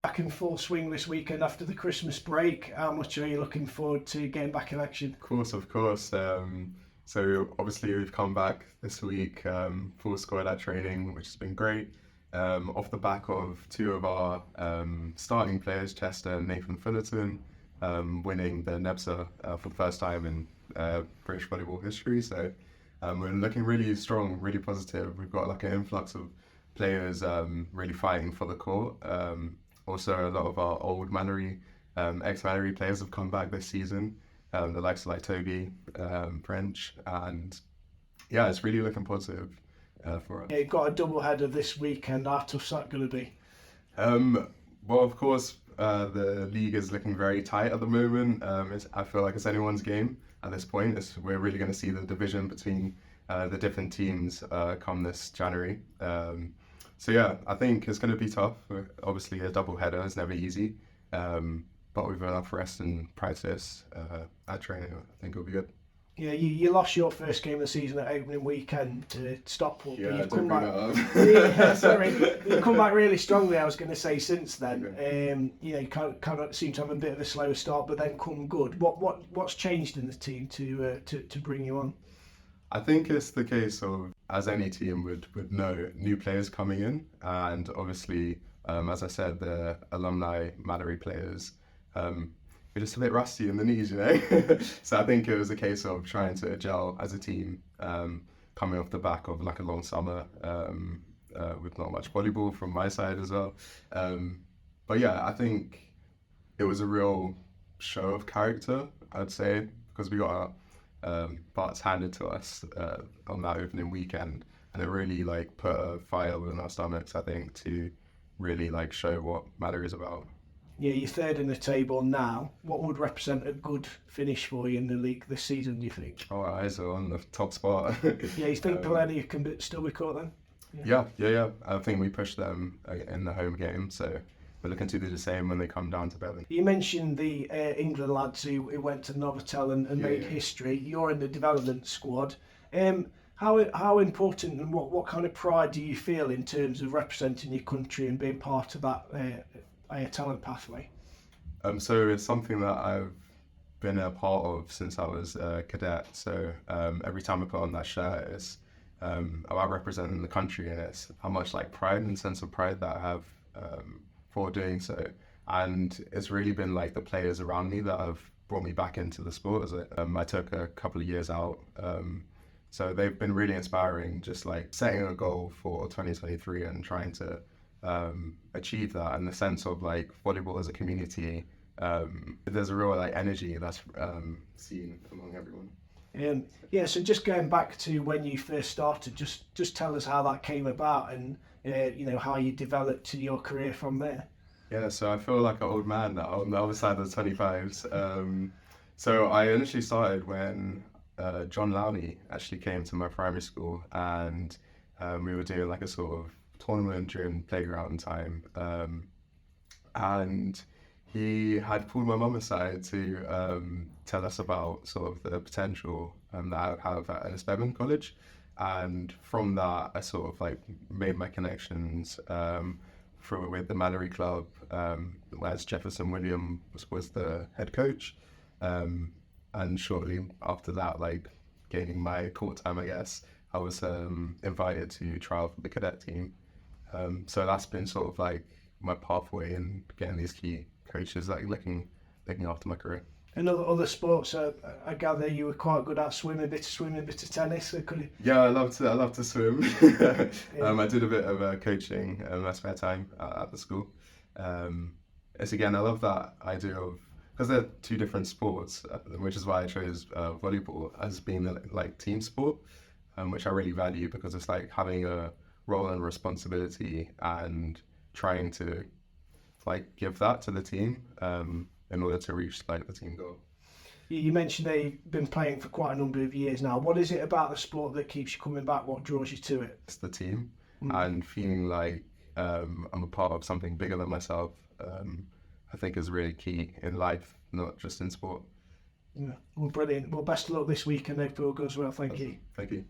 back in full swing this weekend after the Christmas break. How much are you looking forward to getting back in action? Of course. So obviously we've come back this week, full squad at training, which has been great. Off the back of two of our starting players, Chester and Nathan Fullerton, winning the NEBSA for the first time in British volleyball history. So we're looking really strong, really positive. We've got like an influx of players really fighting for the court. Also, a lot of our old Malory, ex-Malory players have come back this season. The likes of like Toby, French, and yeah, it's really looking positive for us. Yeah, you've got a doubleheader this weekend. How tough's that going to be? Well, of course, the league is looking very tight at the moment. I feel like it's anyone's game at this point. We're really going to see the division between the different teams come this January. So yeah, I think it's going to be tough. Obviously, a double header is never easy, but with enough rest and practice at training, I think it'll be good. Yeah, you lost your first game of the season at opening weekend to Stockport. Yeah, but you've don't come bring back. that up. Sorry, you've come back really strongly. I was going to say since then. You kind of seem to have a bit of a slower start, but then come good. What's changed in the team to bring you on? I think it's the case of, as any team would know, new players coming in, and obviously, as I said, the alumni Malory players, we're just a bit rusty in the knees, you know. So I think it was a case of trying to gel as a team, coming off the back of like a long summer with not much volleyball from my side as well. But yeah, I think it was a real show of character, I'd say, because we got our butts handed to us on that opening weekend, and it really like put a fire within our stomachs, I think, to really like show what Malory is about. Yeah, you're third in the table now. What would represent a good finish for you in the league this season, do you think? Our eyes are on the top spot. Yeah, you think Pellini can still be caught then? Yeah. I think we pushed them in the home game, so we're looking to do the same when they come down to Berlin. You mentioned the England lads who went to Novotel and made history. You're in the development squad. How important and what kind of pride do you feel in terms of representing your country and being part of that talent pathway? So it's something that I've been a part of since I was a cadet. So every time I put on that shirt, it's about representing the country, and it's how much like pride and sense of pride that I have for doing so. And it's really been like the players around me that have brought me back into the sport. I took a couple of years out, so they've been really inspiring, just like setting a goal for 2023 and trying to achieve that, and the sense of like volleyball as a community. There's a real like energy that's seen among everyone. So just going back to when you first started, just tell us how that came about and how you developed your career from there. Yeah, so I feel like an old man now on the other side of the 25s. So I initially started when John Lowney actually came to my primary school, and we were doing like a sort of tournament during playground time, and he had pulled my mum aside to tell us about sort of the potential that I would have at Ennisbevan College. And from that, I sort of like made my connections with the Malory Club, whereas Jefferson Williams was the head coach. And shortly after that, like gaining my court time, I guess, I was invited to trial for the cadet team. So that's been sort of like my pathway in getting these key coaches, like looking after my career. And other sports, I gather you were quite good at swimming, a bit of tennis. Yeah, I love to swim. I did a bit of coaching in my spare time at the school. It's again, I love that idea of, because they're two different sports, which is why I chose volleyball as being like team sport, which I really value, because it's like having a role and responsibility and trying to like give that to the team in order to reach like the team goal. You mentioned they've been playing for quite a number of years now. What is it about the sport that keeps you coming back? What draws you to it? It's the team and feeling like I'm a part of something bigger than myself. I think is really key in life, not just in sport. Yeah, well, brilliant. Well, best of luck this week, and hope it all goes well. Thank you. Thank you.